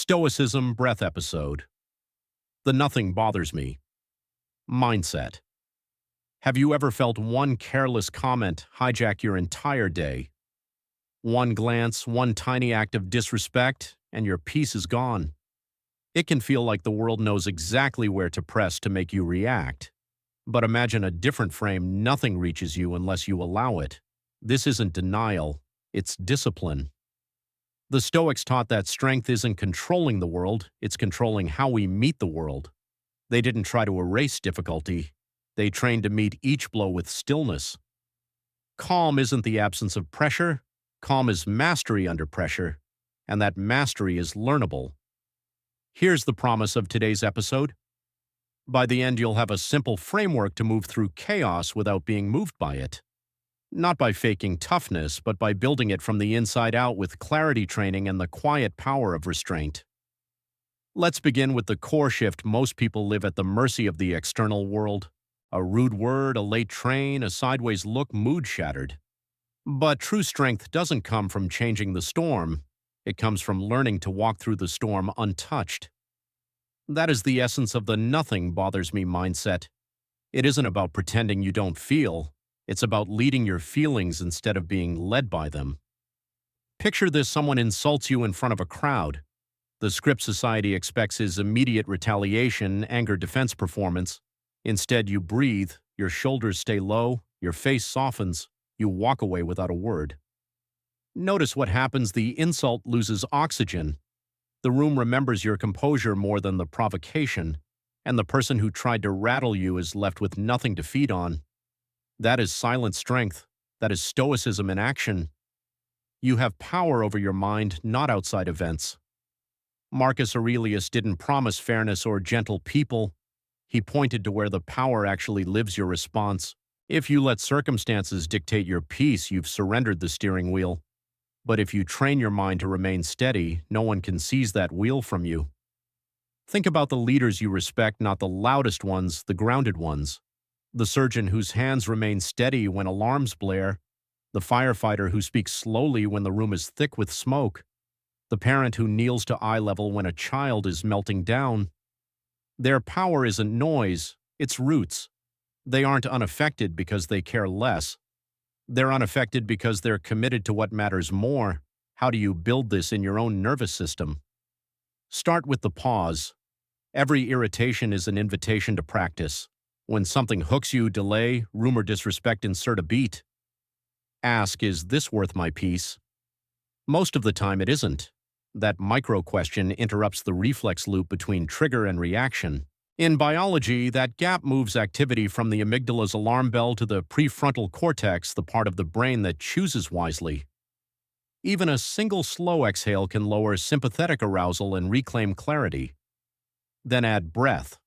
Stoicism Breath episode. The nothing bothers me. Mindset. Have you ever felt one careless comment hijack your entire day? One glance, one tiny act of disrespect, and your peace is gone. It can feel like the world knows exactly where to press to make you react. But imagine a different frame. Nothing reaches you unless you allow it. This isn't denial, it's discipline. The Stoics taught that strength isn't controlling the world, it's controlling how we meet the world. They didn't try to erase difficulty. They trained to meet each blow with stillness. Calm isn't the absence of pressure. Calm is mastery under pressure, and that mastery is learnable. Here's the promise of today's episode. By the end, you'll have a simple framework to move through chaos without being moved by it. Not by faking toughness, but by building it from the inside out with clarity training and the quiet power of restraint. Let's begin with the core shift. Most people live at the mercy of the external world. A rude word, a late train, a sideways look, mood shattered. But true strength doesn't come from changing the storm. It comes from learning to walk through the storm untouched. That is the essence of the nothing bothers me mindset. It isn't about pretending you don't feel. It's about leading your feelings instead of being led by them. Picture this: someone insults you in front of a crowd. The script society expects is immediate retaliation, anger defense performance. Instead, you breathe, your shoulders stay low, your face softens, you walk away without a word. Notice what happens: the insult loses oxygen. The room remembers your composure more than the provocation, and the person who tried to rattle you is left with nothing to feed on. That is silent strength. That is stoicism in action. You have power over your mind, not outside events. Marcus Aurelius didn't promise fairness or gentle people. He pointed to where the power actually lives: your response. If you let circumstances dictate your peace, you've surrendered the steering wheel. But if you train your mind to remain steady, no one can seize that wheel from you. Think about the leaders you respect, not the loudest ones, the grounded ones. The surgeon whose hands remain steady when alarms blare, the firefighter who speaks slowly when the room is thick with smoke, the parent who kneels to eye level when a child is melting down. Their power isn't noise, it's roots. They aren't unaffected because they care less. They're unaffected because they're committed to what matters more. How do you build this in your own nervous system? Start with the pause. Every irritation is an invitation to practice. When something hooks you, delay, rumor, disrespect, insert a beat. Ask, is this worth my peace? Most of the time it isn't. That micro question interrupts the reflex loop between trigger and reaction. In biology, that gap moves activity from the amygdala's alarm bell to the prefrontal cortex, the part of the brain that chooses wisely. Even a single slow exhale can lower sympathetic arousal and reclaim clarity. Then add breath.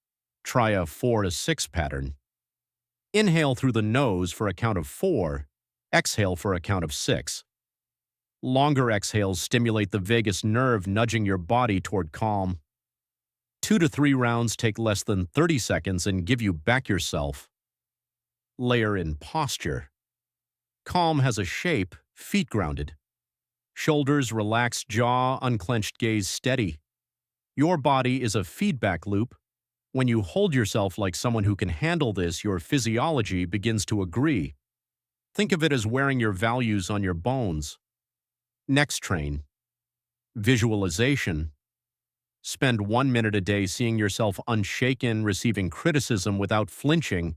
Try a 4 to 6 pattern. Inhale through the nose for a count of 4, exhale for a count of 6. Longer exhales stimulate the vagus nerve, nudging your body toward calm. 2 to 3 rounds take less than 30 seconds and give you back yourself. Layer in posture. Calm has a shape: feet grounded. Shoulders relaxed, jaw unclenched, gaze steady. Your body is a feedback loop. When you hold yourself like someone who can handle this, your physiology begins to agree. Think of it as wearing your values on your bones. Next train. Visualization. Spend 1 minute a day seeing yourself unshaken, receiving criticism without flinching,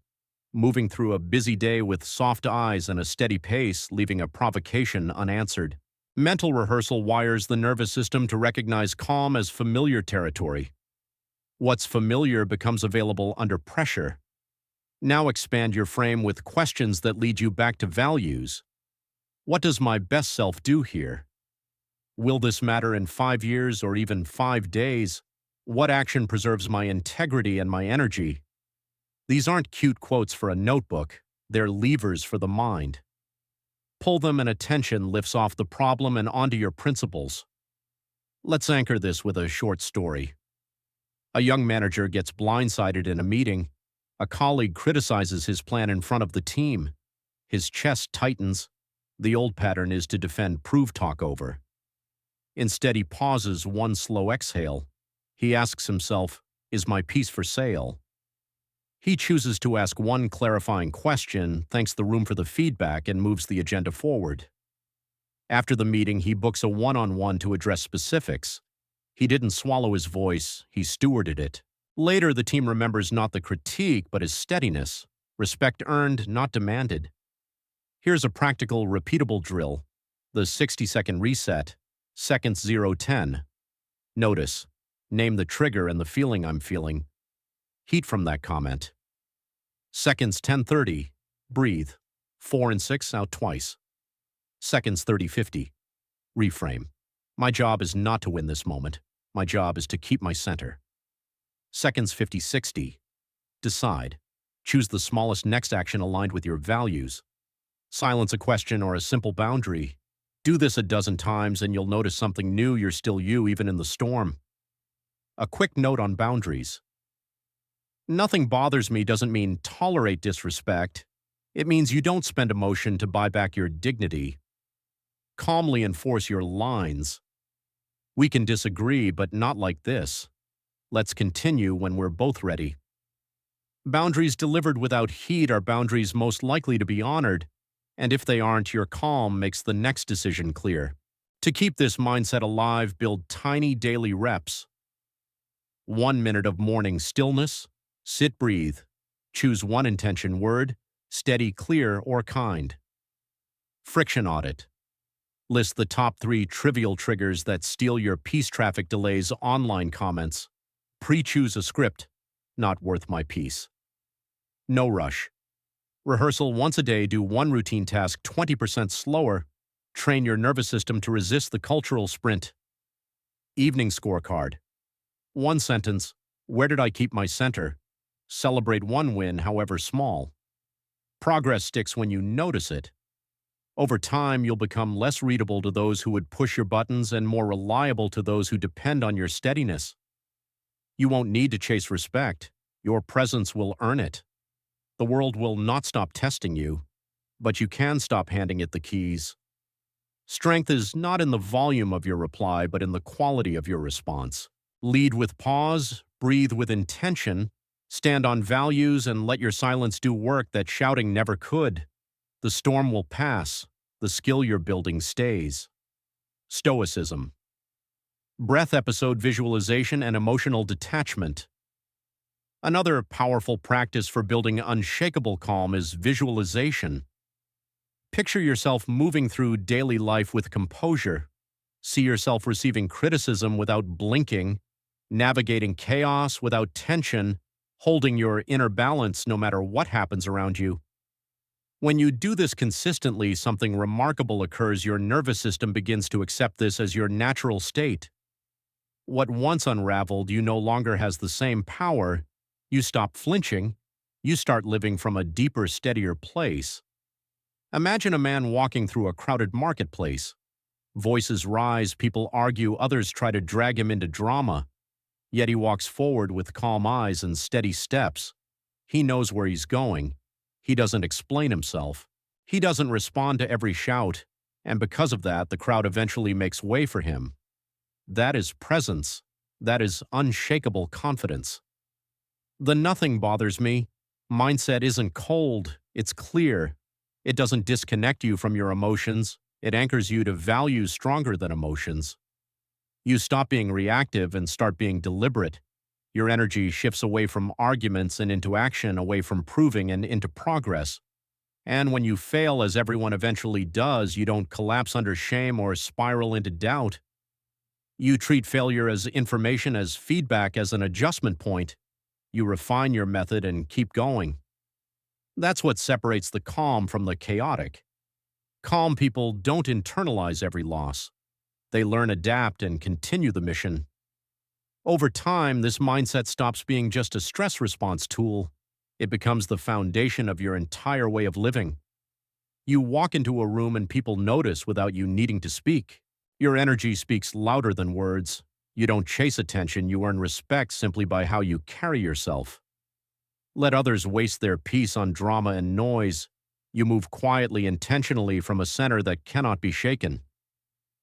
moving through a busy day with soft eyes and a steady pace, leaving a provocation unanswered. Mental rehearsal wires the nervous system to recognize calm as familiar territory. What's familiar becomes available under pressure. Now expand your frame with questions that lead you back to values. What does my best self do here? Will this matter in 5 years or even 5 days? What action preserves my integrity and my energy? These aren't cute quotes for a notebook. They're levers for the mind. Pull them and attention lifts off the problem and onto your principles. Let's anchor this with a short story. A young manager gets blindsided in a meeting. A colleague criticizes his plan in front of the team. His chest tightens. The old pattern is to defend, prove, talk over. Instead, he pauses one slow exhale. He asks himself, "Is my piece for sale?" He chooses to ask one clarifying question, thanks the room for the feedback, and moves the agenda forward. After the meeting, he books a one-on-one to address specifics. He didn't swallow his voice, he stewarded it. Later, the team remembers not the critique, but his steadiness. Respect earned, not demanded. Here's a practical, repeatable drill. The 60-second reset. Seconds 0-10. Notice. Name the trigger and the feeling I'm feeling. Heat from that comment. Seconds 10-30. Breathe. 4 and 6 out twice. Seconds 30-50. Reframe. My job is not to win this moment. My job is to keep my center. Seconds 50-60. Decide. Choose the smallest next action aligned with your values. Silence a question or a simple boundary. Do this a dozen times and you'll notice something new. You're still you, even in the storm. A quick note on boundaries. Nothing bothers me doesn't mean tolerate disrespect. It means you don't spend emotion to buy back your dignity. Calmly enforce your lines. We can disagree, but not like this. Let's continue when we're both ready. Boundaries delivered without heat are boundaries most likely to be honored, and if they aren't, your calm makes the next decision clear. To keep this mindset alive, build tiny daily reps. 1 minute of morning stillness. Sit, breathe. Choose one intention word, steady, clear, or kind. Friction audit. List the top 3 trivial triggers that steal your peace. Traffic delays, online comments. Pre-choose a script. Not worth my peace. No rush. Rehearsal once a day. Do one routine task 20% slower. Train your nervous system to resist the cultural sprint. Evening scorecard. 1 sentence. Where did I keep my center? Celebrate one win, however small. Progress sticks when you notice it. Over time, you'll become less readable to those who would push your buttons and more reliable to those who depend on your steadiness. You won't need to chase respect. Your presence will earn it. The world will not stop testing you, but you can stop handing it the keys. Strength is not in the volume of your reply, but in the quality of your response. Lead with pause, breathe with intention, stand on values, and let your silence do work that shouting never could. The storm will pass. The skill you're building stays. Stoicism. Breath episode. Visualization and emotional detachment. Another powerful practice for building unshakable calm is visualization. Picture yourself moving through daily life with composure. See yourself receiving criticism without blinking, navigating chaos without tension, holding your inner balance no matter what happens around you. When you do this consistently, something remarkable occurs. Your nervous system begins to accept this as your natural state. What once unraveled you no longer has the same power. You stop flinching. You start living from a deeper, steadier place. Imagine a man walking through a crowded marketplace. Voices rise, people argue, others try to drag him into drama. Yet he walks forward with calm eyes and steady steps. He knows where he's going. He doesn't explain himself. He doesn't respond to every shout, and because of that, the crowd eventually makes way for him. That is presence. That is unshakable confidence. The nothing bothers me mindset isn't cold, it's clear. It doesn't disconnect you from your emotions. It anchors you to values stronger than emotions. You stop being reactive and start being deliberate. Your energy shifts away from arguments and into action, away from proving and into progress. And when you fail, as everyone eventually does, you don't collapse under shame or spiral into doubt. You treat failure as information, as feedback, as an adjustment point. You refine your method and keep going. That's what separates the calm from the chaotic. Calm people don't internalize every loss. They learn, adapt, and continue the mission. Over time, this mindset stops being just a stress response tool. It becomes the foundation of your entire way of living. You walk into a room and people notice without you needing to speak. Your energy speaks louder than words. You don't chase attention, you earn respect simply by how you carry yourself. Let others waste their peace on drama and noise. You move quietly, intentionally from a center that cannot be shaken.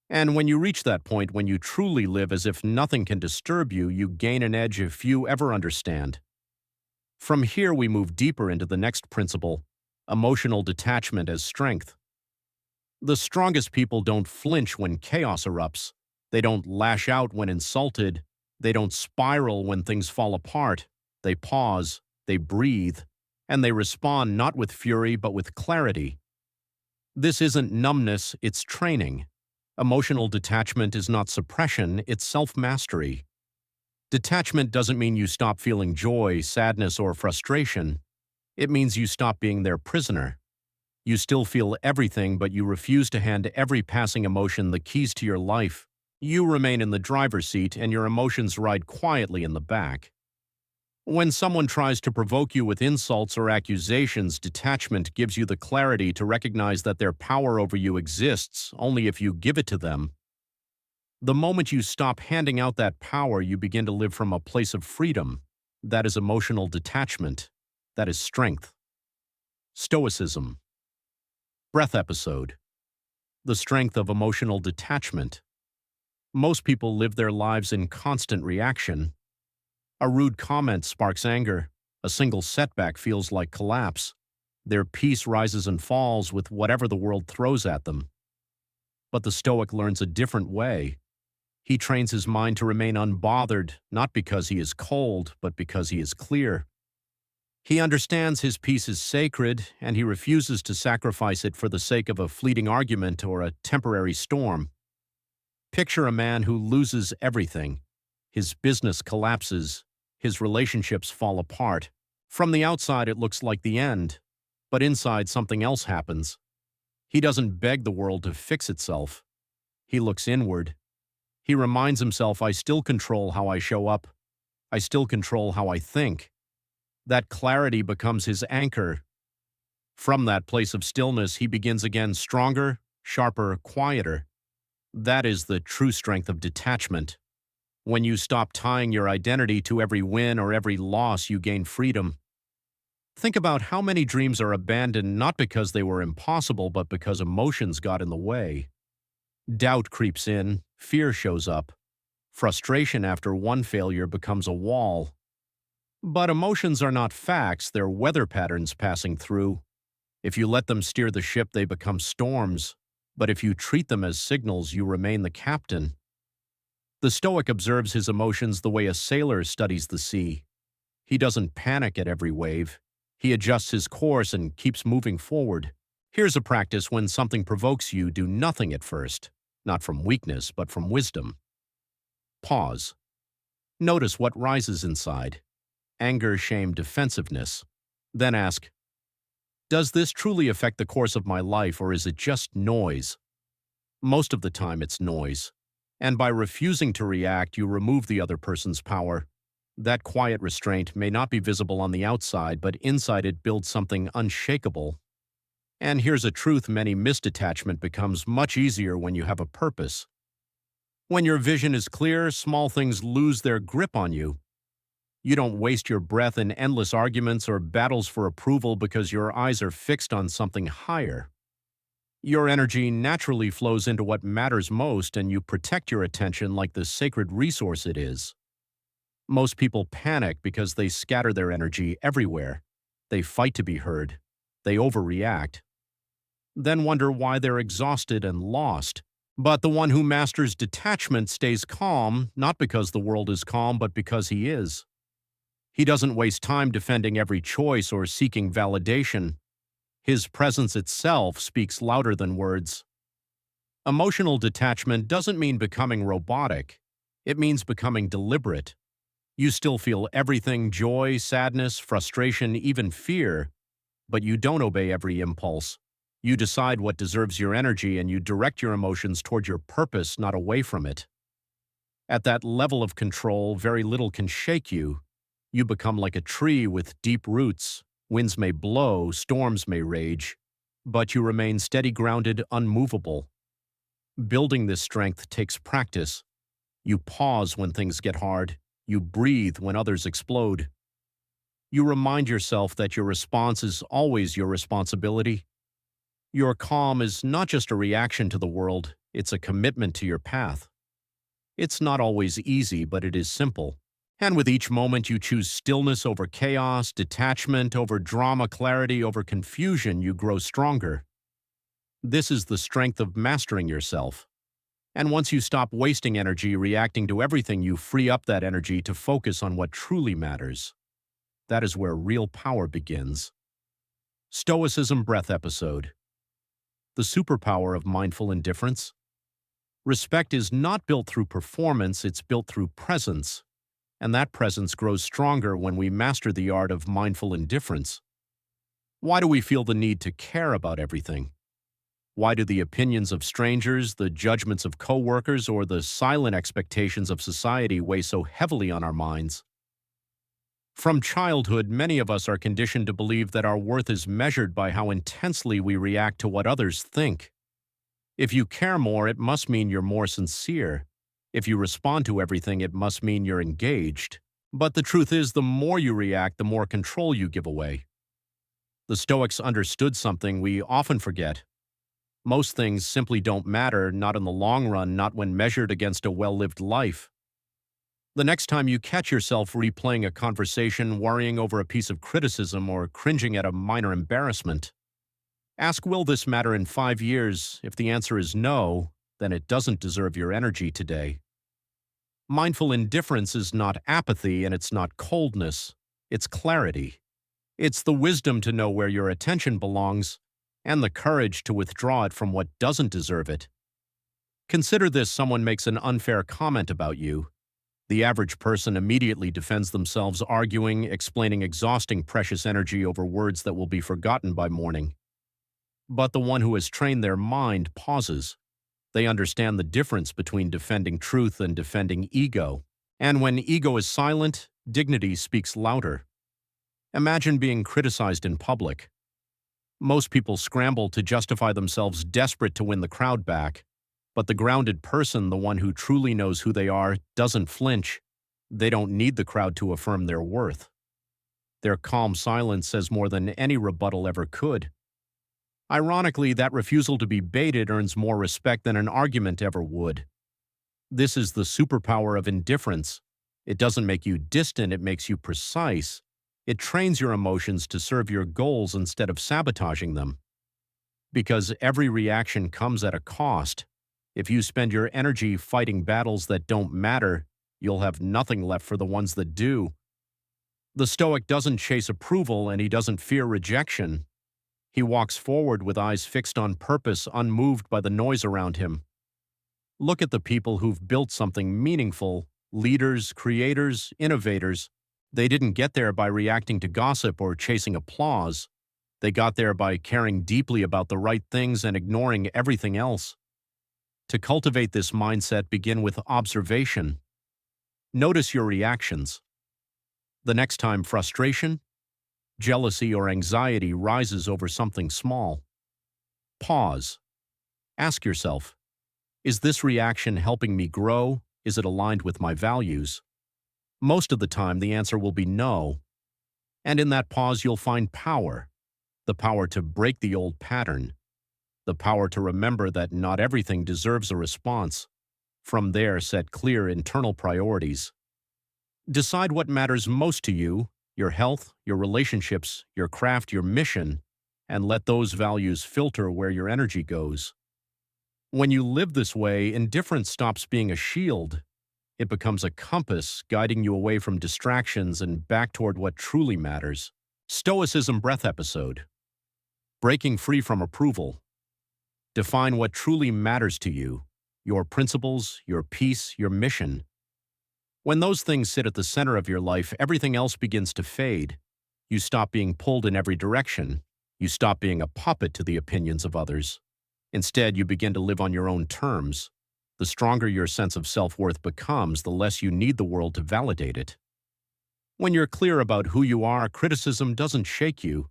And when you reach that point, when you truly live as if nothing can disturb you, you gain an edge if few ever understand. From here, we move deeper into the next principle, emotional detachment as strength. The strongest people don't flinch when chaos erupts. They don't lash out when insulted. They don't spiral when things fall apart. They pause, they breathe, and they respond not with fury but with clarity. This isn't numbness, it's training. Emotional detachment is not suppression, it's self-mastery. Detachment doesn't mean you stop feeling joy, sadness, or frustration. It means you stop being their prisoner. You still feel everything, but you refuse to hand every passing emotion the keys to your life. You remain in the driver's seat, and your emotions ride quietly in the back. When someone tries to provoke you with insults or accusations, detachment gives you the clarity to recognize that their power over you exists only if you give it to them. The moment you stop handing out that power, you begin to live from a place of freedom. That is emotional detachment. That is strength. Stoicism Breath episode. The strength of emotional detachment. Most people live their lives in constant reaction. A rude comment sparks anger. A single setback feels like collapse. Their peace rises and falls with whatever the world throws at them. But the Stoic learns a different way. He trains his mind to remain unbothered, not because he is cold, but because he is clear. He understands his peace is sacred, and he refuses to sacrifice it for the sake of a fleeting argument or a temporary storm. Picture a man who loses everything. His business collapses. His relationships fall apart. From the outside, it looks like the end, but inside, something else happens. He doesn't beg the world to fix itself. He looks inward. He reminds himself, I still control how I show up. I still control how I think. That clarity becomes his anchor. From that place of stillness, he begins again stronger, sharper, quieter. That is the true strength of detachment. When you stop tying your identity to every win or every loss, you gain freedom. Think about how many dreams are abandoned not because they were impossible, but because emotions got in the way. Doubt creeps in, fear shows up. Frustration after one failure becomes a wall. But emotions are not facts, they're weather patterns passing through. If you let them steer the ship, they become storms. But if you treat them as signals, you remain the captain. The Stoic observes his emotions the way a sailor studies the sea. He doesn't panic at every wave. He adjusts his course and keeps moving forward. Here's a practice: when something provokes you, do nothing at first. Not from weakness, but from wisdom. Pause. Notice what rises inside. Anger, shame, defensiveness. Then ask, does this truly affect the course of my life, or is it just noise? Most of the time it's noise. And by refusing to react, you remove the other person's power. That quiet restraint may not be visible on the outside, but inside it builds something unshakable. And here's a truth many miss: detachment becomes much easier when you have a purpose. When your vision is clear, small things lose their grip on you. You don't waste your breath in endless arguments or battles for approval because your eyes are fixed on something higher. Your energy naturally flows into what matters most, and you protect your attention like the sacred resource it is. Most people panic because they scatter their energy everywhere. They fight to be heard. They overreact. Then wonder why they're exhausted and lost. But the one who masters detachment stays calm, not because the world is calm, but because he is. He doesn't waste time defending every choice or seeking validation. His presence itself speaks louder than words. Emotional detachment doesn't mean becoming robotic. It means becoming deliberate. You still feel everything: joy, sadness, frustration, even fear, but you don't obey every impulse. You decide what deserves your energy, and you direct your emotions toward your purpose, not away from it. At that level of control, very little can shake you. You become like a tree with deep roots. Winds may blow, storms may rage, but you remain steady, grounded, unmovable. Building this strength takes practice. You pause when things get hard. You breathe when others explode. You remind yourself that your response is always your responsibility. Your calm is not just a reaction to the world, It's a commitment to your path. It's not always easy, but it is simple. And with each moment you choose stillness over chaos, detachment over drama, clarity over confusion, you grow stronger. This is the strength of mastering yourself. And once you stop wasting energy reacting to everything, you free up that energy to focus on what truly matters. That is where real power begins. Stoicism Breath episode. The superpower of mindful indifference. Respect is not built through performance, it's built through presence. And that presence grows stronger when we master the art of mindful indifference. Why do we feel the need to care about everything? Why do the opinions of strangers, the judgments of coworkers, or the silent expectations of society weigh so heavily on our minds? From childhood, many of us are conditioned to believe that our worth is measured by how intensely we react to what others think. If you care more, it must mean you're more sincere. If you respond to everything, it must mean you're engaged. But the truth is, the more you react, the more control you give away. The Stoics understood something we often forget. Most things simply don't matter, not in the long run, not when measured against a well-lived life. The next time you catch yourself replaying a conversation, worrying over a piece of criticism, or cringing at a minor embarrassment, ask, will this matter in 5 years? If the answer is no, then it doesn't deserve your energy today. Mindful indifference is not apathy and it's not coldness. It's clarity. It's the wisdom to know where your attention belongs and the courage to withdraw it from what doesn't deserve it. Consider this: someone makes an unfair comment about you. The average person immediately defends themselves, arguing, explaining, exhausting precious energy over words that will be forgotten by morning. But the one who has trained their mind pauses. They understand the difference between defending truth and defending ego. And when ego is silent, dignity speaks louder. Imagine being criticized in public. Most people scramble to justify themselves, desperate to win the crowd back. But the grounded person, the one who truly knows who they are, doesn't flinch. They don't need the crowd to affirm their worth. Their calm silence says more than any rebuttal ever could. Ironically, that refusal to be baited earns more respect than an argument ever would. This is the superpower of indifference. It doesn't make you distant, it makes you precise. It trains your emotions to serve your goals instead of sabotaging them. Because every reaction comes at a cost. If you spend your energy fighting battles that don't matter, you'll have nothing left for the ones that do. The Stoic doesn't chase approval and he doesn't fear rejection. He walks forward with eyes fixed on purpose, unmoved by the noise around him. Look at the people who've built something meaningful: leaders, creators, innovators. They didn't get there by reacting to gossip or chasing applause. They got there by caring deeply about the right things and ignoring everything else. To cultivate this mindset, begin with observation. Notice your reactions. The next time frustration, jealousy, or anxiety rises over something small, pause. Ask yourself, is this reaction helping me grow? Is it aligned with my values? Most of the time, the answer will be no. And in that pause, you'll find power. The power to break the old pattern. The power to remember that not everything deserves a response. From there, set clear internal priorities. Decide what matters most to you: your health, your relationships, your craft, your mission, and let those values filter where your energy goes. When you live this way, indifference stops being a shield. It becomes a compass, guiding you away from distractions and back toward what truly matters. Stoicism Breath episode. Breaking free from approval. Define what truly matters to you: your principles, your peace, your mission. When those things sit at the center of your life, everything else begins to fade. You stop being pulled in every direction. You stop being a puppet to the opinions of others. Instead, you begin to live on your own terms. The stronger your sense of self-worth becomes, the less you need the world to validate it. When you're clear about who you are, criticism doesn't shake you.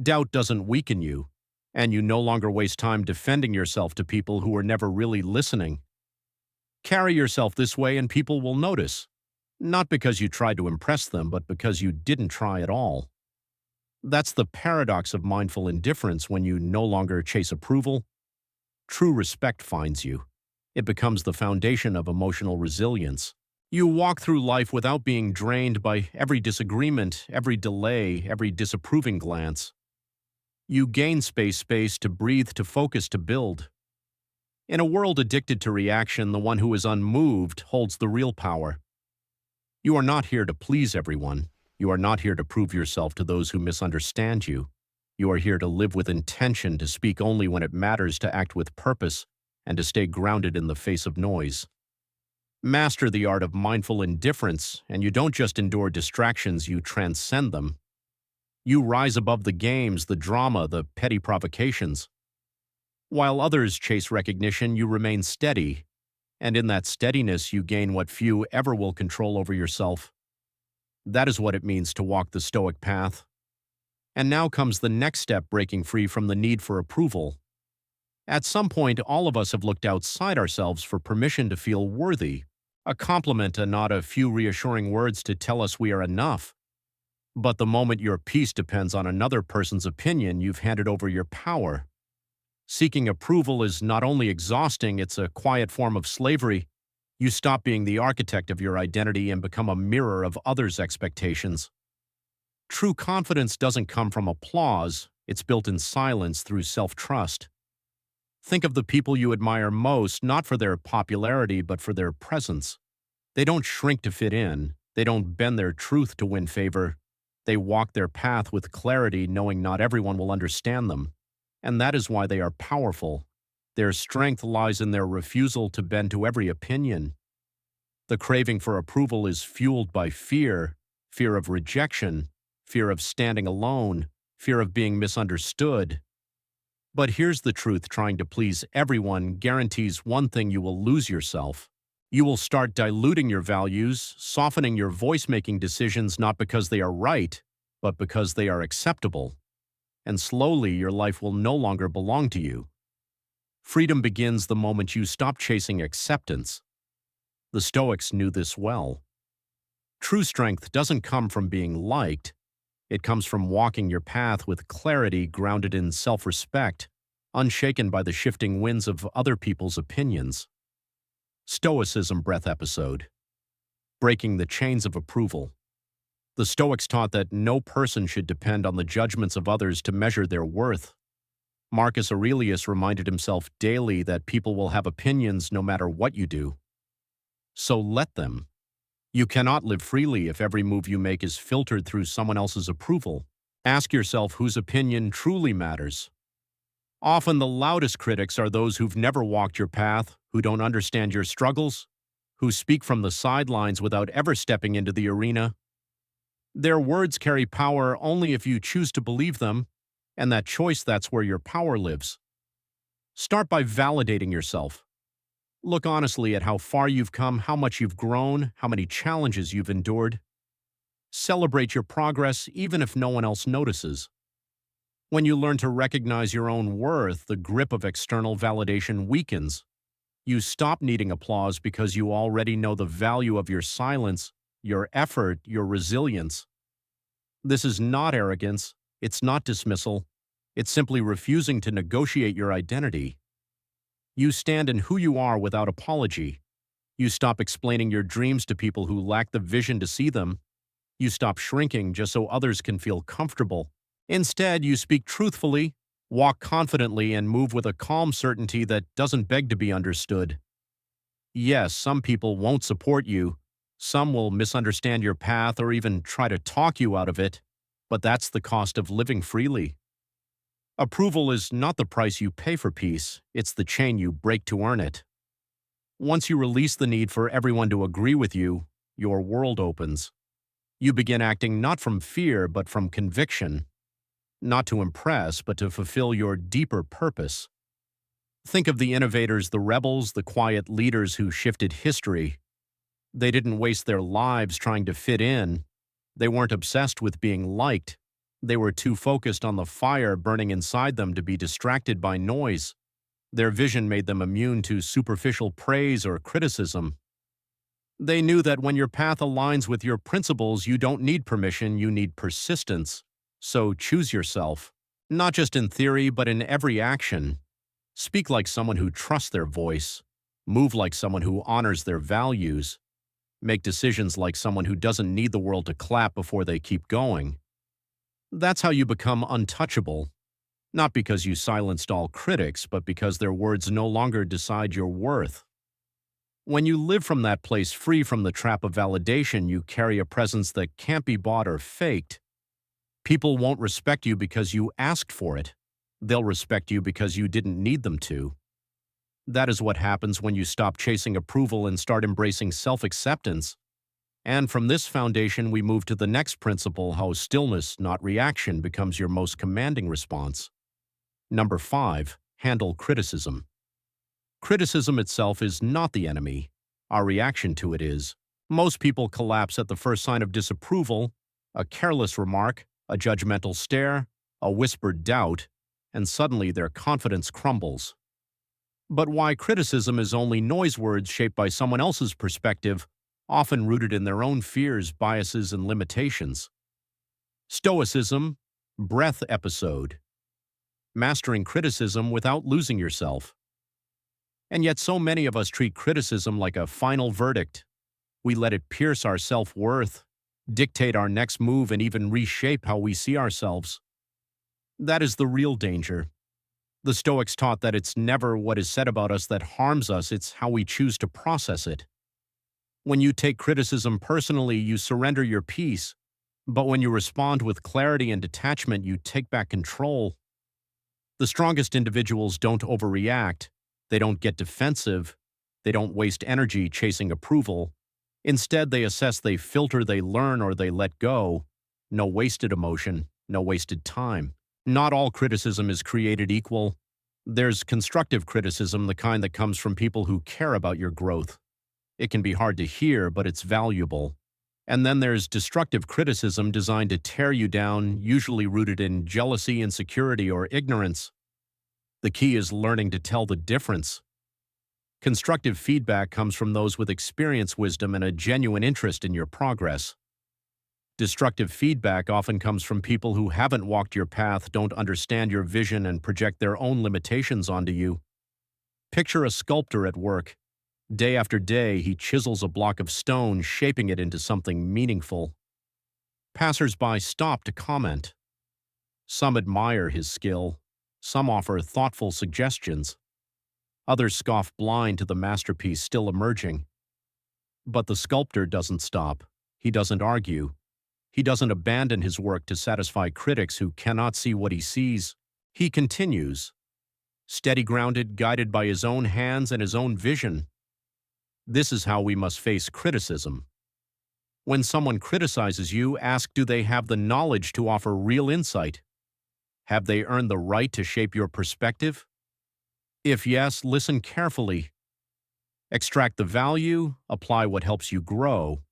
Doubt doesn't weaken you. And you no longer waste time defending yourself to people who are never really listening. Carry yourself this way and people will notice. Not because you tried to impress them, but because you didn't try at all. That's the paradox of mindful indifference. When you no longer chase approval, True respect finds you. It becomes the foundation of emotional resilience. You walk through life without being drained by every disagreement, every delay, every disapproving glance. You gain space to breathe, to focus, to build. In a world addicted to reaction, the one who is unmoved holds the real power. You are not here to please everyone. You are not here to prove yourself to those who misunderstand you. You are here to live with intention, to speak only when it matters, to act with purpose, and to stay grounded in the face of noise. Master the art of mindful indifference, and you don't just endure distractions, you transcend them. You rise above the games, the drama, the petty provocations. While others chase recognition, you remain steady, and in that steadiness you gain what few ever will control over yourself. That is what it means to walk the Stoic path. And now comes the next step, breaking free from the need for approval. At some point, all of us have looked outside ourselves for permission to feel worthy, a compliment, a nod, a few reassuring words to tell us we are enough. But the moment your peace depends on another person's opinion, you've handed over your power. Seeking approval is not only exhausting, it's a quiet form of slavery. You stop being the architect of your identity and become a mirror of others' expectations. True confidence doesn't come from applause, it's built in silence through self-trust. Think of the people you admire most, not for their popularity, but for their presence. They don't shrink to fit in. They don't bend their truth to win favor. They walk their path with clarity, knowing not everyone will understand them. And that is why they are powerful. Their strength lies in their refusal to bend to every opinion. The craving for approval is fueled by fear, fear of rejection, fear of standing alone, fear of being misunderstood. But here's the truth, trying to please everyone guarantees one thing: you will lose yourself. You will start diluting your values, softening your voice, making decisions not because they are right, but because they are acceptable. And slowly your life will no longer belong to you. Freedom begins the moment you stop chasing acceptance. The Stoics knew this well. True strength doesn't come from being liked. It comes from walking your path with clarity, grounded in self-respect, unshaken by the shifting winds of other people's opinions. Stoicism Breath episode. Breaking the chains of approval. The Stoics taught that no person should depend on the judgments of others to measure their worth. Marcus Aurelius reminded himself daily that people will have opinions no matter what you do. So let them. You cannot live freely if every move you make is filtered through someone else's approval. Ask yourself whose opinion truly matters. Often the loudest critics are those who've never walked your path, who don't understand your struggles, who speak from the sidelines without ever stepping into the arena. Their words carry power only if you choose to believe them, and that choice, that's where your power lives. Start by validating yourself. Look honestly at how far you've come, how much you've grown, how many challenges you've endured. Celebrate your progress even if no one else notices. When you learn to recognize your own worth, the grip of external validation weakens. You stop needing applause because you already know the value of your silence, your effort, your resilience. This is not arrogance, it's not dismissal, it's simply refusing to negotiate your identity. You stand in who you are without apology. You stop explaining your dreams to people who lack the vision to see them. You stop shrinking just so others can feel comfortable. Instead, you speak truthfully, walk confidently, and move with a calm certainty that doesn't beg to be understood. Yes, some people won't support you. Some will misunderstand your path or even try to talk you out of it, but that's the cost of living freely. Approval is not the price you pay for peace, it's the chain you break to earn it. Once you release the need for everyone to agree with you, your world opens. You begin acting not from fear but from conviction, not to impress but to fulfill your deeper purpose. Think of the innovators, the rebels, the quiet leaders who shifted history. They didn't waste their lives trying to fit in. They weren't obsessed with being liked. They were too focused on the fire burning inside them to be distracted by noise. Their vision made them immune to superficial praise or criticism. They knew that when your path aligns with your principles, you don't need permission, you need persistence. So choose yourself, not just in theory, but in every action. Speak like someone who trusts their voice, move like someone who honors their values, make decisions like someone who doesn't need the world to clap before they keep going. That's how you become untouchable, not because you silenced all critics, but because their words no longer decide your worth. When you live from that place free from the trap of validation, you carry a presence that can't be bought or faked. People won't respect you because you asked for it. They'll respect you because you didn't need them to. That is what happens when you stop chasing approval and start embracing self-acceptance. And from this foundation, we move to the next principle: how stillness, not reaction, becomes your most commanding response. Number 5, handle criticism. Criticism itself is not the enemy. Our reaction to it is. Most people collapse at the first sign of disapproval, a careless remark, a judgmental stare, a whispered doubt, and suddenly their confidence crumbles. But why criticism is only noise words shaped by someone else's perspective, often rooted in their own fears, biases, and limitations. Stoicism Breath episode. Mastering criticism without losing yourself. And yet so many of us treat criticism like a final verdict. We let it pierce our self-worth, dictate our next move, and even reshape how we see ourselves. That is the real danger. The Stoics taught that it's never what is said about us that harms us, it's how we choose to process it. When you take criticism personally, you surrender your peace, but when you respond with clarity and detachment, you take back control. The strongest individuals don't overreact. They don't get defensive. They don't waste energy chasing approval. Instead, they assess, they filter, they learn, or they let go. No wasted emotion, no wasted time. Not all criticism is created equal. There's constructive criticism, the kind that comes from people who care about your growth. It can be hard to hear, but it's valuable. And then there's destructive criticism designed to tear you down, usually rooted in jealousy, insecurity, or ignorance. The key is learning to tell the difference. Constructive feedback comes from those with experience, wisdom, and a genuine interest in your progress. Destructive feedback often comes from people who haven't walked your path, don't understand your vision, and project their own limitations onto you. Picture a sculptor at work. Day after day, he chisels a block of stone, shaping it into something meaningful. Passers-by stop to comment. Some admire his skill. Some offer thoughtful suggestions. Others scoff blind to the masterpiece still emerging. But the sculptor doesn't stop. He doesn't argue. He doesn't abandon his work to satisfy critics who cannot see what he sees. He continues, steady grounded, guided by his own hands and his own vision. This is how we must face criticism. When someone criticizes you, ask, do they have the knowledge to offer real insight? Have they earned the right to shape your perspective? If yes, listen carefully. Extract the value, apply what helps you grow.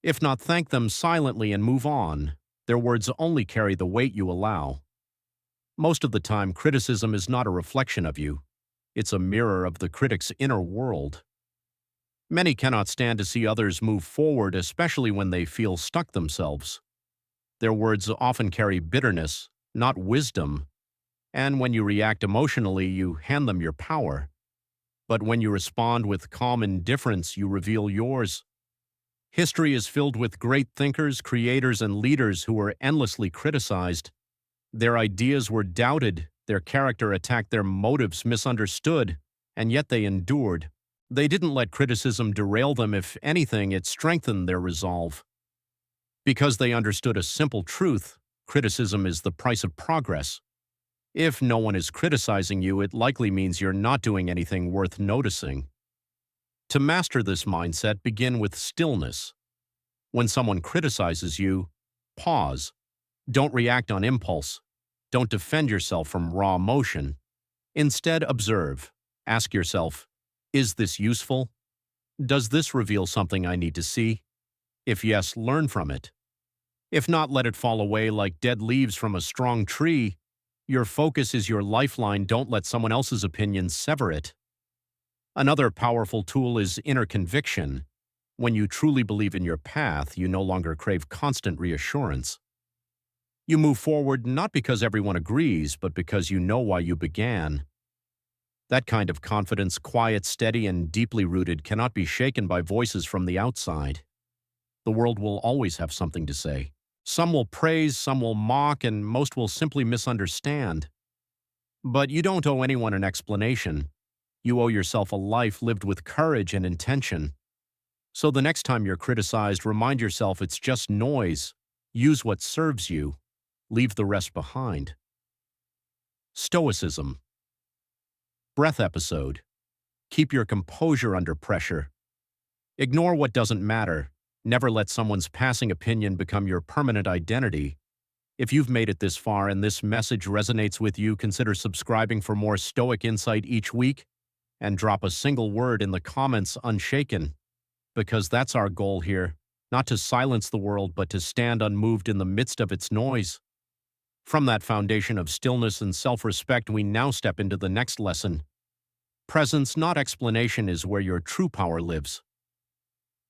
If not, thank them silently and move on. Their words only carry the weight you allow. Most of the time, criticism is not a reflection of you. It's a mirror of the critic's inner world. Many cannot stand to see others move forward, especially when they feel stuck themselves. Their words often carry bitterness, not wisdom. And when you react emotionally, you hand them your power. But when you respond with calm indifference, you reveal yours. History is filled with great thinkers, creators, and leaders who were endlessly criticized. Their ideas were doubted, their character attacked, their motives misunderstood, and yet they endured. They didn't let criticism derail them. If anything, it strengthened their resolve. Because they understood a simple truth: criticism is the price of progress. If no one is criticizing you, it likely means you're not doing anything worth noticing. To master this mindset, begin with stillness. When someone criticizes you, pause. Don't react on impulse. Don't defend yourself from raw emotion. Instead, observe. Ask yourself, is this useful? Does this reveal something I need to see? If yes, learn from it. If not, let it fall away like dead leaves from a strong tree. Your focus is your lifeline. Don't let someone else's opinion sever it. Another powerful tool is inner conviction. When you truly believe in your path, you no longer crave constant reassurance. You move forward not because everyone agrees, but because you know why you began. That kind of confidence, quiet, steady, and deeply rooted, cannot be shaken by voices from the outside. The world will always have something to say. Some will praise, some will mock, and most will simply misunderstand. But you don't owe anyone an explanation. You owe yourself a life lived with courage and intention. So the next time you're criticized, remind yourself it's just noise. Use what serves you. Leave the rest behind. Stoicism Breath episode. Keep your composure under pressure. Ignore what doesn't matter. Never let someone's passing opinion become your permanent identity. If you've made it this far and this message resonates with you, consider subscribing for more Stoic insight each week and drop a single word in the comments unshaken. Because that's our goal here, not to silence the world, but to stand unmoved in the midst of its noise. From that foundation of stillness and self-respect, we now step into the next lesson. Presence, not explanation, is where your true power lives.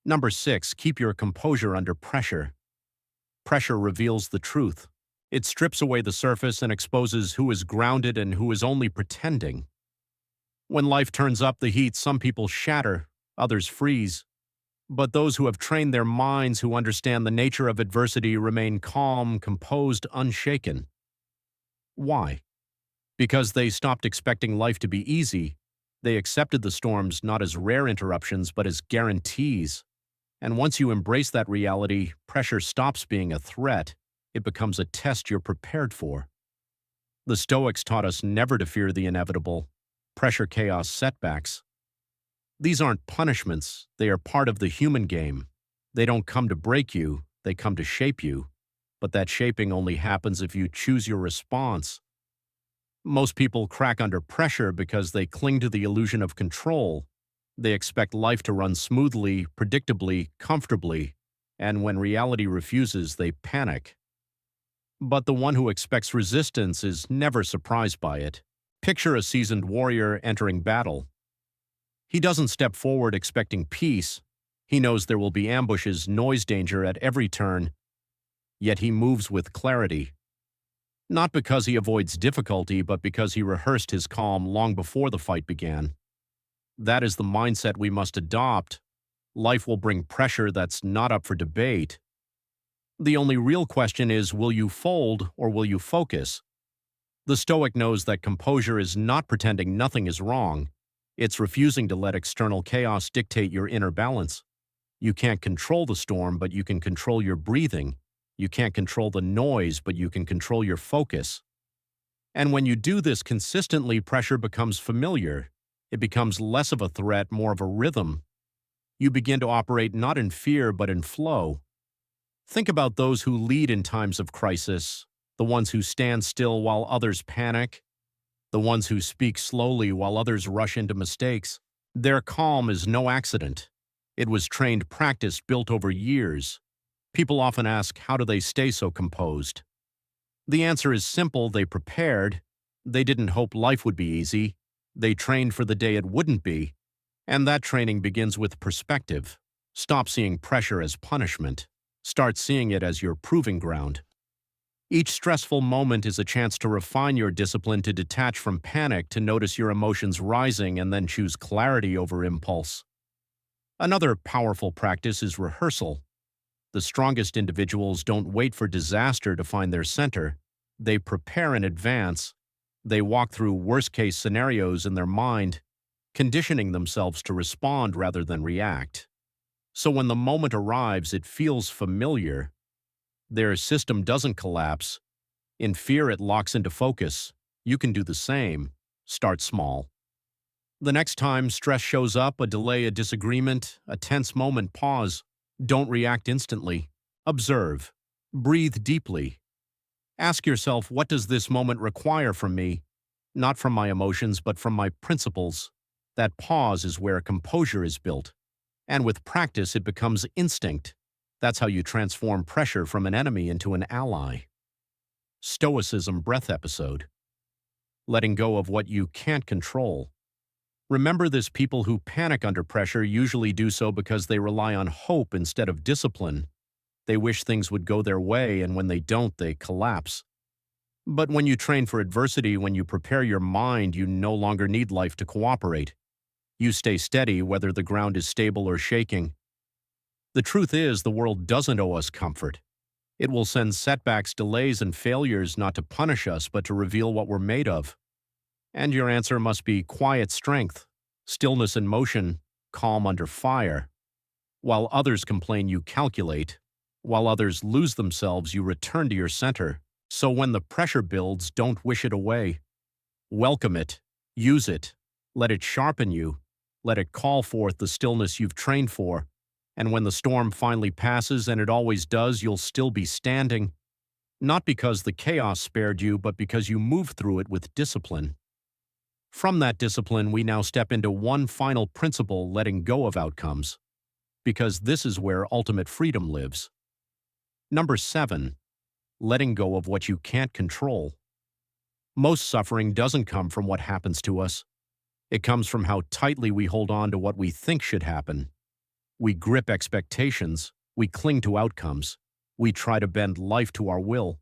Number 6, keep your composure under pressure. Pressure reveals the truth. It strips away the surface and exposes who is grounded and who is only pretending. When life turns up the heat, some people shatter, others freeze. But those who have trained their minds, who understand the nature of adversity, remain calm, composed, unshaken. Why? Because they stopped expecting life to be easy. They accepted the storms not as rare interruptions, but as guarantees. And once you embrace that reality, pressure stops being a threat. It becomes a test you're prepared for. The Stoics taught us never to fear the inevitable. Pressure, chaos, setbacks. These aren't punishments. They are part of the human game. They don't come to break you. They come to shape you. But that shaping only happens if you choose your response. Most people crack under pressure because they cling to the illusion of control. They expect life to run smoothly, predictably, comfortably, and when reality refuses, they panic. But the one who expects resistance is never surprised by it. Picture a seasoned warrior entering battle. He doesn't step forward expecting peace. He knows there will be ambushes, noise, danger at every turn. Yet he moves with clarity. Not because he avoids difficulty, but because he rehearsed his calm long before the fight began. That is the mindset we must adopt. Life will bring pressure that's not up for debate. The only real question is, will you fold or will you focus? The Stoic knows that composure is not pretending nothing is wrong. It's refusing to let external chaos dictate your inner balance. You can't control the storm, but you can control your breathing. You can't control the noise, but you can control your focus. And when you do this consistently, pressure becomes familiar. It becomes less of a threat, more of a rhythm. You begin to operate not in fear, but in flow. Think about those who lead in times of crisis, the ones who stand still while others panic, the ones who speak slowly while others rush into mistakes. Their calm is no accident. It was trained practice built over years. People often ask, how do they stay so composed? The answer is simple: they prepared. They didn't hope life would be easy. They trained for the day it wouldn't be. And that training begins with perspective. Stop seeing pressure as punishment. Start seeing it as your proving ground. Each stressful moment is a chance to refine your discipline, to detach from panic, to notice your emotions rising, and then choose clarity over impulse. Another powerful practice is rehearsal. The strongest individuals don't wait for disaster to find their center. They prepare in advance. They walk through worst-case scenarios in their mind, conditioning themselves to respond rather than react. So when the moment arrives, it feels familiar. Their system doesn't collapse. In fear, it locks into focus. You can do the same. Start small. The next time stress shows up, a delay, a disagreement, a tense moment, pause. Don't react instantly. Observe. Breathe deeply. Ask yourself, what does this moment require from me? Not from my emotions, but from my principles. That pause is where composure is built. And with practice, it becomes instinct. That's how you transform pressure from an enemy into an ally. Stoicism Breath episode. Letting go of what you can't control. Remember this: people who panic under pressure usually do so because they rely on hope instead of discipline. They wish things would go their way, and when they don't, they collapse. But when you train for adversity, when you prepare your mind, you no longer need life to cooperate. You stay steady whether the ground is stable or shaking. The truth is, the world doesn't owe us comfort. It will send setbacks, delays, and failures not to punish us, but to reveal what we're made of. And your answer must be quiet strength, stillness in motion, calm under fire. While others complain, you calculate. While others lose themselves, you return to your center. So when the pressure builds, don't wish it away. Welcome it. Use it. Let it sharpen you. Let it call forth the stillness you've trained for. And when the storm finally passes, and it always does, you'll still be standing. Not because the chaos spared you, but because you moved through it with discipline. From that discipline, we now step into one final principle, letting go of outcomes. Because this is where ultimate freedom lives. Number 7. Letting go of what you can't control. Most suffering doesn't come from what happens to us. It comes from how tightly we hold on to what we think should happen. We grip expectations, we cling to outcomes, we try to bend life to our will.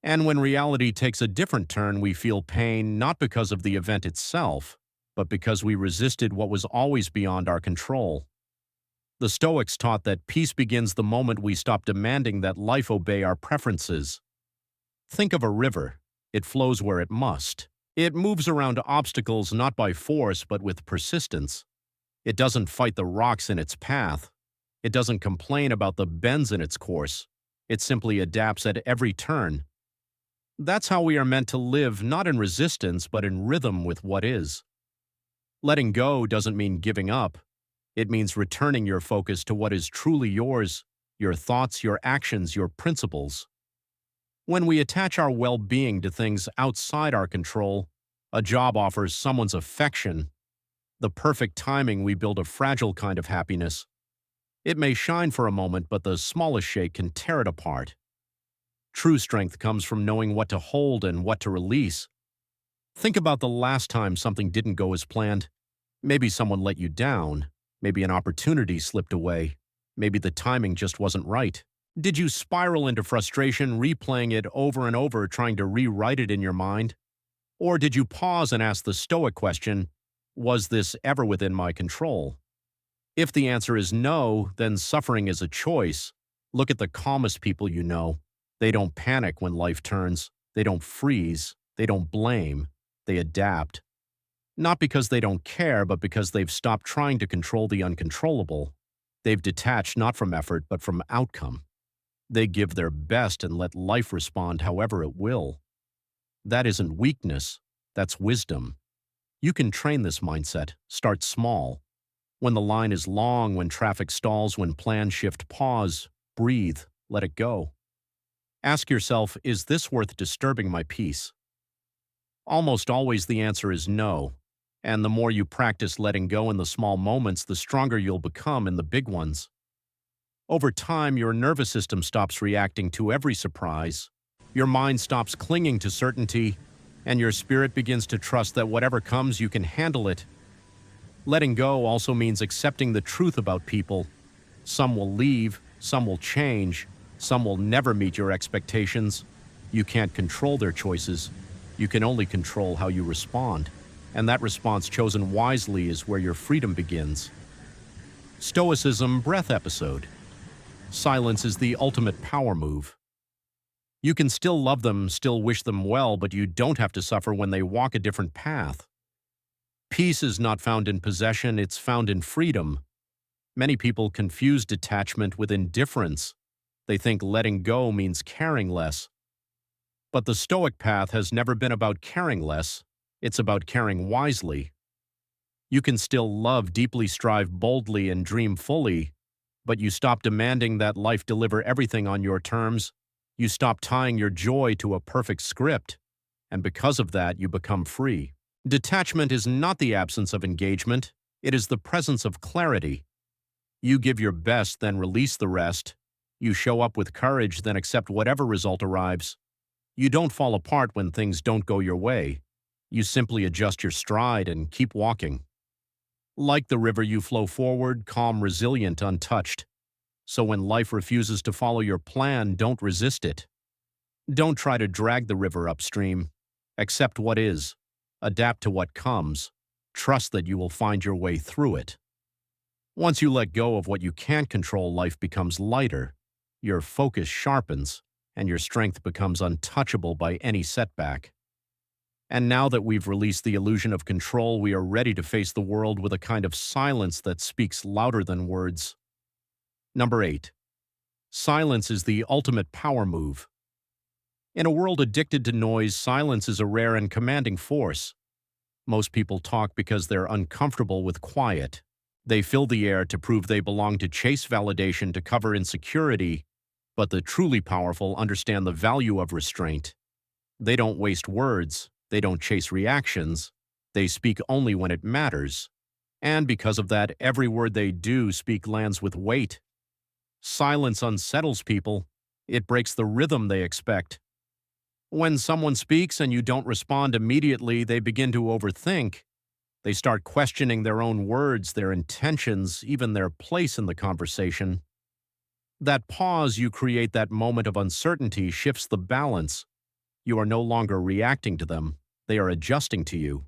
And when reality takes a different turn, we feel pain not because of the event itself, but because we resisted what was always beyond our control. The Stoics taught that peace begins the moment we stop demanding that life obey our preferences. Think of a river. It flows where it must. It moves around obstacles not by force but with persistence. It doesn't fight the rocks in its path. It doesn't complain about the bends in its course. It simply adapts at every turn. That's how we are meant to live, not in resistance but in rhythm with what is. Letting go doesn't mean giving up. It means returning your focus to what is truly yours, your thoughts, your actions, your principles. When we attach our well-being to things outside our control, a job offers someone's affection. The perfect timing, we build a fragile kind of happiness. It may shine for a moment, but the smallest shake can tear it apart. True strength comes from knowing what to hold and what to release. Think about the last time something didn't go as planned. Maybe someone let you down. Maybe an opportunity slipped away. Maybe the timing just wasn't right. Did you spiral into frustration, replaying it over and over, trying to rewrite it in your mind? Or did you pause and ask the Stoic question, was this ever within my control? If the answer is no, then suffering is a choice. Look at the calmest people you know. They don't panic when life turns. They don't freeze. They don't blame. They adapt. Not because they don't care, but because they've stopped trying to control the uncontrollable. They've detached not from effort, but from outcome. They give their best and let life respond however it will. That isn't weakness. That's wisdom. You can train this mindset. Start small. When the line is long, when traffic stalls, when plans shift, pause, breathe, let it go. Ask yourself, is this worth disturbing my peace? Almost always the answer is no. And the more you practice letting go in the small moments, the stronger you'll become in the big ones. Over time, your nervous system stops reacting to every surprise. Your mind stops clinging to certainty, and your spirit begins to trust that whatever comes, you can handle it. Letting go also means accepting the truth about people. Some will leave, some will change, some will never meet your expectations. You can't control their choices. You can only control how you respond. And that response chosen wisely is where your freedom begins. Stoicism Breath episode. Silence is the ultimate power move. You can still love them, still wish them well, but you don't have to suffer when they walk a different path. Peace is not found in possession, it's found in freedom. Many people confuse detachment with indifference. They think letting go means caring less. But the Stoic path has never been about caring less. It's about caring wisely. You can still love deeply, strive boldly, and dream fully, but you stop demanding that life deliver everything on your terms. You stop tying your joy to a perfect script, and because of that, you become free. Detachment is not the absence of engagement. It is the presence of clarity. You give your best, then release the rest. You show up with courage, then accept whatever result arrives. You don't fall apart when things don't go your way. You simply adjust your stride and keep walking. Like the river, you flow forward, calm, resilient, untouched. So when life refuses to follow your plan, don't resist it. Don't try to drag the river upstream. Accept what is. Adapt to what comes. Trust that you will find your way through it. Once you let go of what you can't control, life becomes lighter. Your focus sharpens, and your strength becomes untouchable by any setback. And now that we've released the illusion of control, we are ready to face the world with a kind of silence that speaks louder than words. Number 8. Silence is the ultimate power move. In a world addicted to noise, silence is a rare and commanding force. Most people talk because they're uncomfortable with quiet. They fill the air to prove they belong, to chase validation, to cover insecurity. But the truly powerful understand the value of restraint. They don't waste words. They don't chase reactions. They speak only when it matters. And because of that, every word they do speak lands with weight. Silence unsettles people. It breaks the rhythm they expect. When someone speaks and you don't respond immediately, they begin to overthink. They start questioning their own words, their intentions, even their place in the conversation. That pause you create, that moment of uncertainty, shifts the balance. You are no longer reacting to them. They are adjusting to you.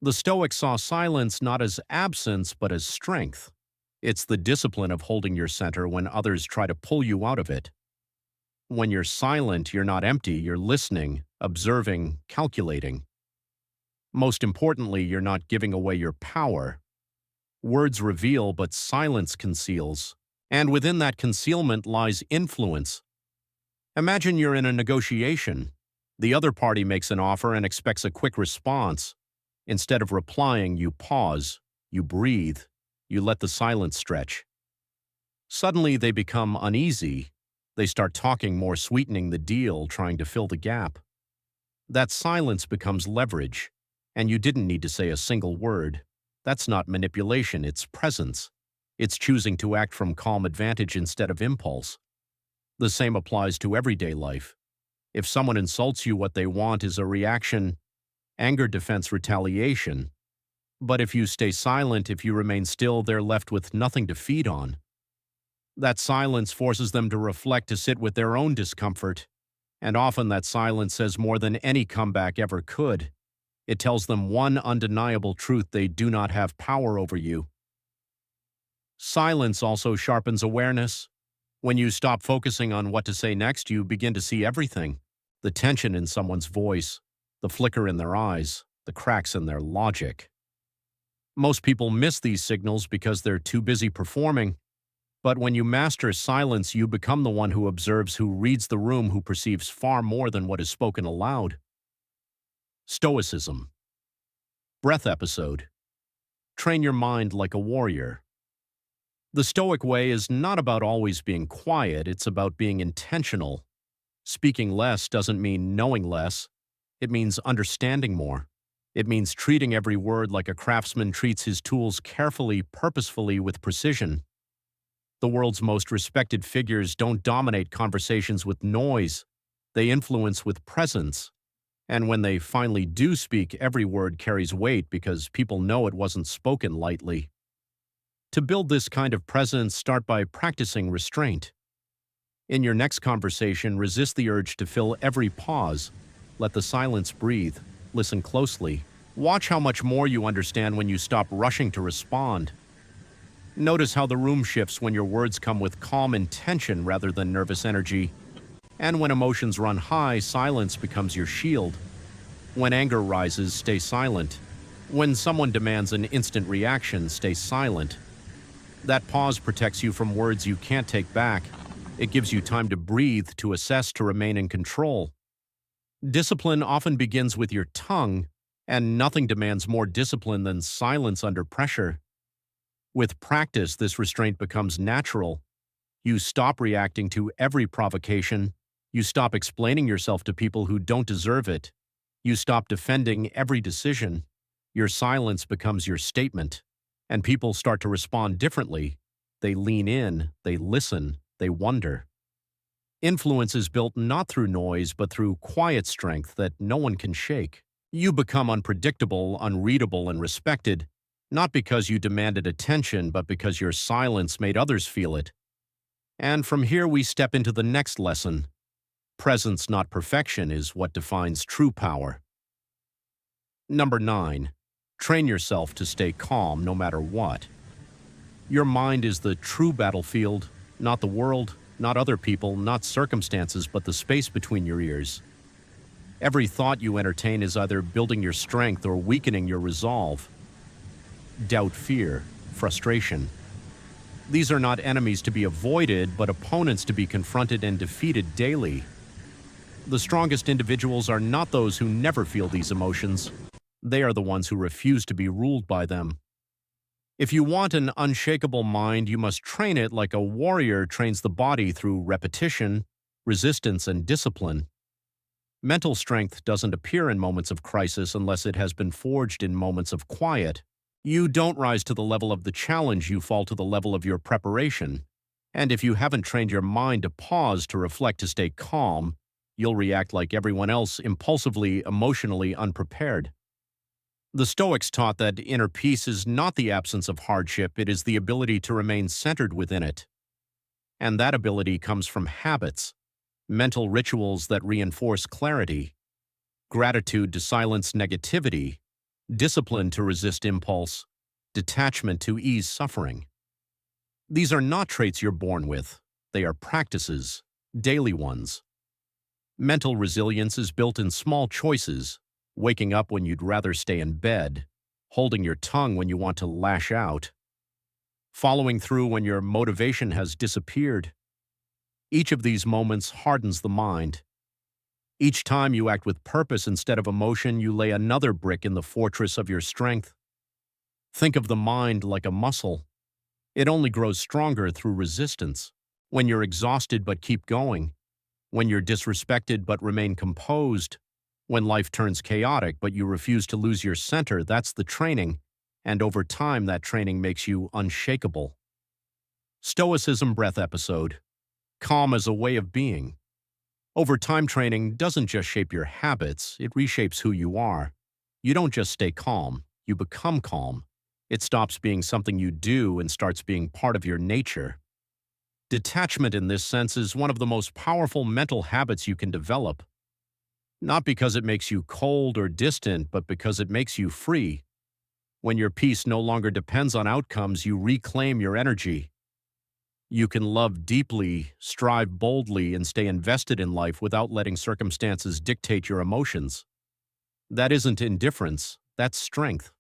The Stoics saw silence not as absence, but as strength. It's the discipline of holding your center when others try to pull you out of it. When you're silent, you're not empty, you're listening, observing, calculating. Most importantly, you're not giving away your power. Words reveal, but silence conceals. And within that concealment lies influence. Imagine you're in a negotiation. The other party makes an offer and expects a quick response. Instead of replying, you pause, you breathe, you let the silence stretch. Suddenly they become uneasy. They start talking more, sweetening the deal, trying to fill the gap. That silence becomes leverage, and you didn't need to say a single word. That's not manipulation, it's presence. It's choosing to act from calm advantage instead of impulse. The same applies to everyday life. If someone insults you, what they want is a reaction: anger, defense, retaliation. But if you stay silent, if you remain still, they're left with nothing to feed on. That silence forces them to reflect, to sit with their own discomfort. And often that silence says more than any comeback ever could. It tells them one undeniable truth: they do not have power over you. Silence also sharpens awareness. When you stop focusing on what to say next, you begin to see everything. The tension in someone's voice, the flicker in their eyes, the cracks in their logic. Most people miss these signals because they're too busy performing. But when you master silence, you become the one who observes, who reads the room, who perceives far more than what is spoken aloud. Stoicism Breath episode. Train your mind like a warrior. The Stoic way is not about always being quiet, it's about being intentional. Speaking less doesn't mean knowing less. It means understanding more. It means treating every word like a craftsman treats his tools, carefully, purposefully, with precision. The world's most respected figures don't dominate conversations with noise. They influence with presence. And when they finally do speak, every word carries weight because people know it wasn't spoken lightly. To build this kind of presence, start by practicing restraint. In your next conversation, resist the urge to fill every pause. Let the silence breathe. Listen closely. Watch how much more you understand when you stop rushing to respond. Notice how the room shifts when your words come with calm intention rather than nervous energy. And when emotions run high, silence becomes your shield. When anger rises, stay silent. When someone demands an instant reaction, stay silent. That pause protects you from words you can't take back. It gives you time to breathe, to assess, to remain in control. Discipline often begins with your tongue, and nothing demands more discipline than silence under pressure. With practice, this restraint becomes natural. You stop reacting to every provocation. You stop explaining yourself to people who don't deserve it. You stop defending every decision. Your silence becomes your statement, and people start to respond differently. They lean in, they listen, they wonder. Influence is built not through noise, but through quiet strength that no one can shake. You become unpredictable, unreadable, and respected, not because you demanded attention, but because your silence made others feel it. And from here we step into the next lesson. Presence, not perfection, is what defines true power. Number 9. Train yourself to stay calm no matter what. Your mind is the true battlefield, not the world, not other people, not circumstances, but the space between your ears. Every thought you entertain is either building your strength or weakening your resolve. Doubt, fear, frustration. These are not enemies to be avoided, but opponents to be confronted and defeated daily. The strongest individuals are not those who never feel these emotions. They are the ones who refuse to be ruled by them. If you want an unshakable mind, you must train it like a warrior trains the body through repetition, resistance, and discipline. Mental strength doesn't appear in moments of crisis unless it has been forged in moments of quiet. You don't rise to the level of the challenge, you fall to the level of your preparation. And if you haven't trained your mind to pause, to reflect, to stay calm, you'll react like everyone else, impulsively, emotionally unprepared. The Stoics taught that inner peace is not the absence of hardship, it is the ability to remain centered within it. And that ability comes from habits, mental rituals that reinforce clarity, gratitude to silence negativity, discipline to resist impulse, detachment to ease suffering. These are not traits you're born with, they are practices, daily ones. Mental resilience is built in small choices, waking up when you'd rather stay in bed, holding your tongue when you want to lash out, following through when your motivation has disappeared. Each of these moments hardens the mind. Each time you act with purpose instead of emotion, you lay another brick in the fortress of your strength. Think of the mind like a muscle. It only grows stronger through resistance. When you're exhausted but keep going, when you're disrespected but remain composed, when life turns chaotic but you refuse to lose your center, that's the training, and over time that training makes you unshakable. Stoicism Breath episode. Calm as a way of being. Over time, training doesn't just shape your habits, it reshapes who you are. You don't just stay calm, you become calm. It stops being something you do and starts being part of your nature. Detachment in this sense is one of the most powerful mental habits you can develop. Not because it makes you cold or distant, but because it makes you free. When your peace no longer depends on outcomes, you reclaim your energy. You can love deeply, strive boldly, and stay invested in life without letting circumstances dictate your emotions. That isn't indifference, that's strength.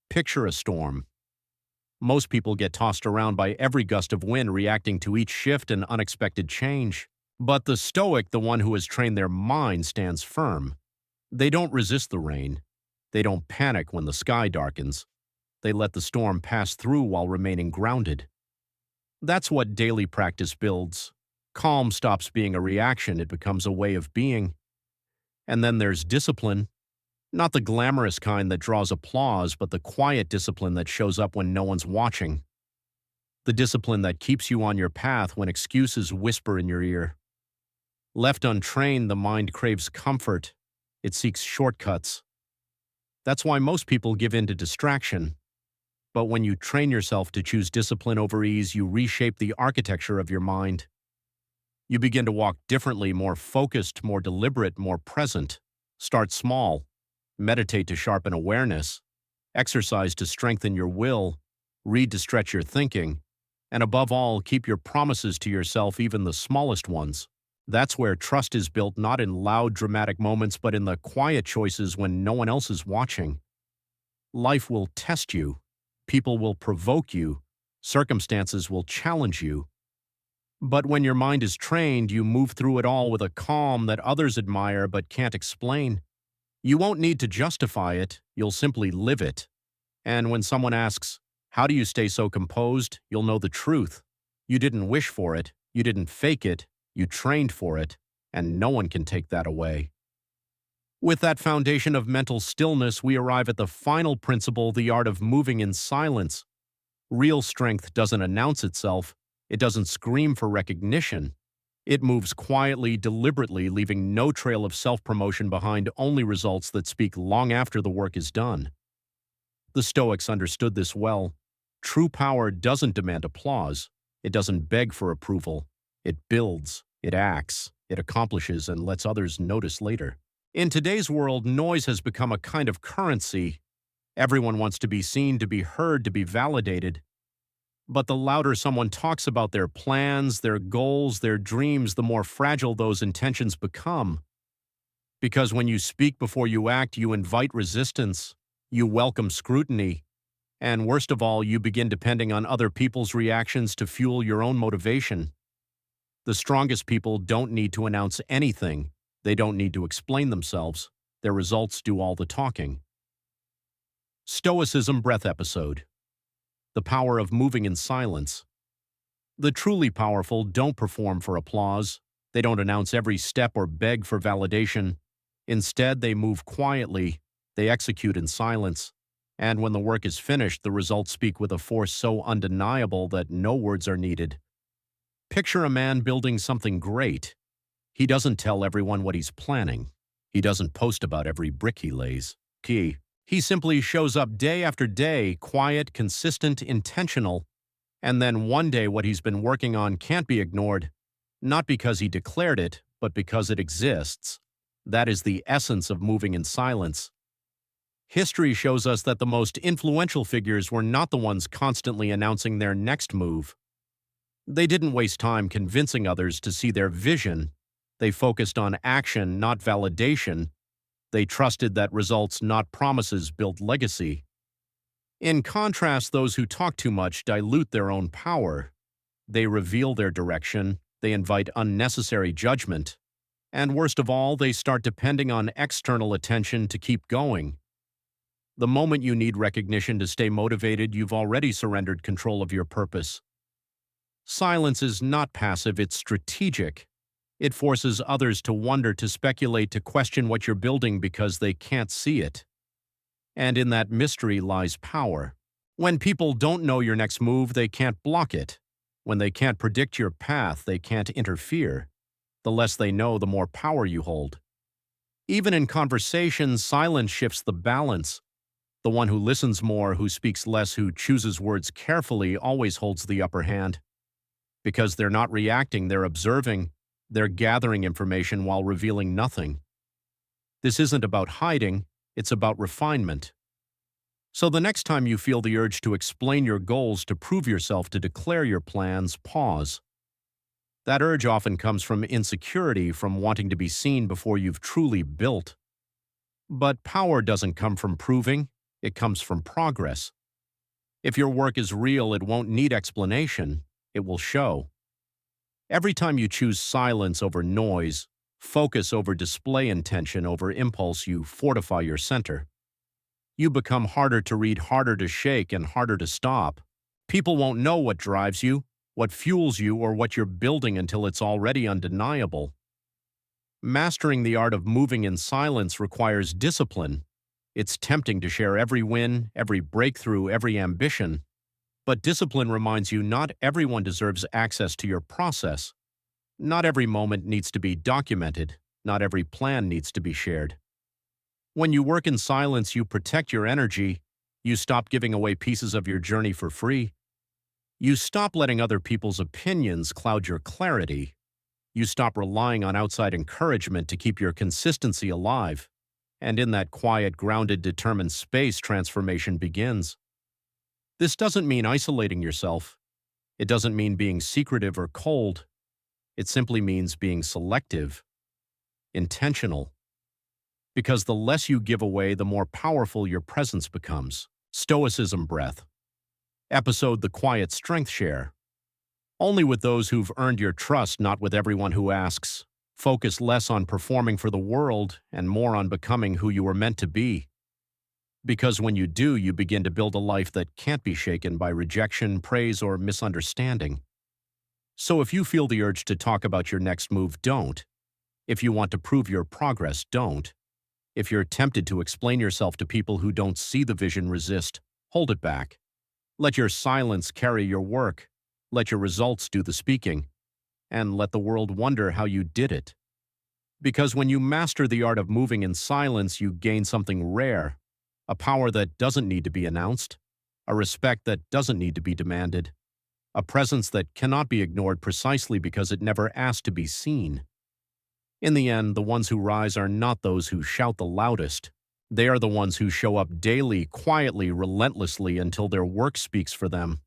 Picture a storm. Most people get tossed around by every gust of wind, reacting to each shift and unexpected change. But the Stoic, the one who has trained their mind, stands firm. They don't resist the rain. They don't panic when the sky darkens. They let the storm pass through while remaining grounded. That's what daily practice builds. Calm stops being a reaction, it becomes a way of being. And then there's discipline. Not the glamorous kind that draws applause, but the quiet discipline that shows up when no one's watching. The discipline that keeps you on your path when excuses whisper in your ear. Left untrained, the mind craves comfort. It seeks shortcuts. That's why most people give in to distraction. But when you train yourself to choose discipline over ease, you reshape the architecture of your mind. You begin to walk differently, more focused, more deliberate, more present. Start small. Meditate to sharpen awareness. Exercise to strengthen your will. Read to stretch your thinking. And above all, keep your promises to yourself, even the smallest ones. That's where trust is built, not in loud, dramatic moments, but in the quiet choices when no one else is watching. Life will test you. People will provoke you. Circumstances will challenge you. But when your mind is trained, you move through it all with a calm that others admire but can't explain. You won't need to justify it, you'll simply live it. And when someone asks, "How do you stay so composed?" you'll know the truth. You didn't wish for it, you didn't fake it, you trained for it, and no one can take that away. With that foundation of mental stillness, we arrive at the final principle, the art of moving in silence. Real strength doesn't announce itself, it doesn't scream for recognition. It moves quietly, deliberately, leaving no trail of self-promotion behind, only results that speak long after the work is done. The Stoics understood this well. True power doesn't demand applause. It doesn't beg for approval. It builds. It acts. it accomplishes and lets others notice later. In today's world, noise has become a kind of currency. Everyone wants to be seen, to be heard, to be validated. But the louder someone talks about their plans, their goals, their dreams, the more fragile those intentions become. Because when you speak before you act, you invite resistance, you welcome scrutiny, and worst of all, you begin depending on other people's reactions to fuel your own motivation. The strongest people don't need to announce anything. They don't need to explain themselves. Their results do all the talking. Stoicism Breath episode. The power of moving in silence. The truly powerful don't perform for applause. They don't announce every step or beg for validation. Instead, they move quietly. They execute in silence. And when the work is finished, the results speak with a force so undeniable that no words are needed. Picture a man building something great. He doesn't tell everyone what he's planning. He doesn't post about every brick he lays. He simply shows up day after day, quiet, consistent, intentional, and then one day what he's been working on can't be ignored, not because he declared it, but because it exists. That is the essence of moving in silence. History shows us that the most influential figures were not the ones constantly announcing their next move. They didn't waste time convincing others to see their vision. They focused on action, not validation. They trusted that results, not promises, build legacy. In contrast, those who talk too much dilute their own power. They reveal their direction. They invite unnecessary judgment. And worst of all, they start depending on external attention to keep going. The moment you need recognition to stay motivated, you've already surrendered control of your purpose. Silence is not passive, it's strategic. It forces others to wonder, to speculate, to question what you're building because they can't see it. And in that mystery lies power. When people don't know your next move, they can't block it. When they can't predict your path, they can't interfere. The less they know, the more power you hold. Even in conversations, silence shifts the balance. The one who listens more, who speaks less, who chooses words carefully, always holds the upper hand. Because they're not reacting, they're observing. They're gathering information while revealing nothing. This isn't about hiding, it's about refinement. So the next time you feel the urge to explain your goals, to prove yourself, to declare your plans, pause. That urge often comes from insecurity, from wanting to be seen before you've truly built. But power doesn't come from proving, it comes from progress. If your work is real, it won't need explanation, it will show. Every time you choose silence over noise, focus over display, intention over impulse, you fortify your center. You become harder to read, harder to shake, and harder to stop. People won't know what drives you, what fuels you, or what you're building until it's already undeniable. Mastering the art of moving in silence requires discipline. It's tempting to share every win, every breakthrough, every ambition. But discipline reminds you not everyone deserves access to your process. Not every moment needs to be documented. Not every plan needs to be shared. When you work in silence, you protect your energy. You stop giving away pieces of your journey for free. You stop letting other people's opinions cloud your clarity. You stop relying on outside encouragement to keep your consistency alive. And in that quiet, grounded, determined space, transformation begins. This doesn't mean isolating yourself. It doesn't mean being secretive or cold. It simply means being selective, intentional. Because the less you give away, the more powerful your presence becomes. Stoicism Breath. Episode: The Quiet Strength Share. Only with those who've earned your trust, not with everyone who asks. Focus less on performing for the world and more on becoming who you were meant to be. Because when you do, you begin to build a life that can't be shaken by rejection, praise, or misunderstanding. So if you feel the urge to talk about your next move, don't. If you want to prove your progress, don't. If you're tempted to explain yourself to people who don't see the vision, resist. Hold it back. Let your silence carry your work. Let your results do the speaking. And let the world wonder how you did it. Because when you master the art of moving in silence, you gain something rare. A power that doesn't need to be announced, a respect that doesn't need to be demanded, a presence that cannot be ignored precisely because it never asked to be seen. In the end, the ones who rise are not those who shout the loudest. They are the ones who show up daily, quietly, relentlessly until their work speaks for them.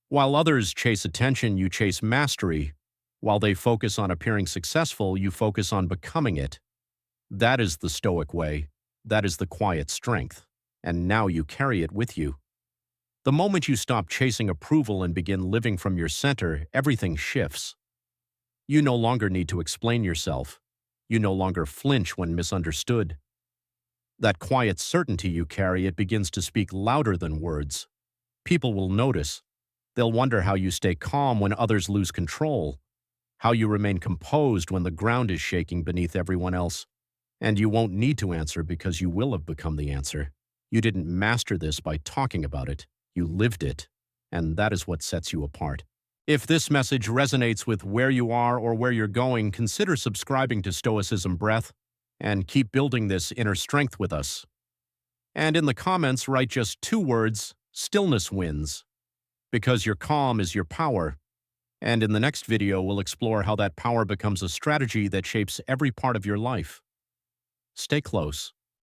While others chase attention, you chase mastery. While they focus on appearing successful, you focus on becoming it. That is the Stoic way. That is the quiet strength. And now you carry it with you. The moment you stop chasing approval and begin living from your center, everything shifts. You no longer need to explain yourself. You no longer flinch when misunderstood. That quiet certainty you carry, it begins to speak louder than words. People will notice. They'll wonder how you stay calm when others lose control, how you remain composed when the ground is shaking beneath everyone else. And you won't need to answer because you will have become the answer. You didn't master this by talking about it. You lived it. And that is what sets you apart. If this message resonates with where you are or where you're going, consider subscribing to Stoicism Breath and keep building this inner strength with us. And in the comments, write just 2 words, stillness wins, because your calm is your power. And in the next video, we'll explore how that power becomes a strategy that shapes every part of your life. Stay close.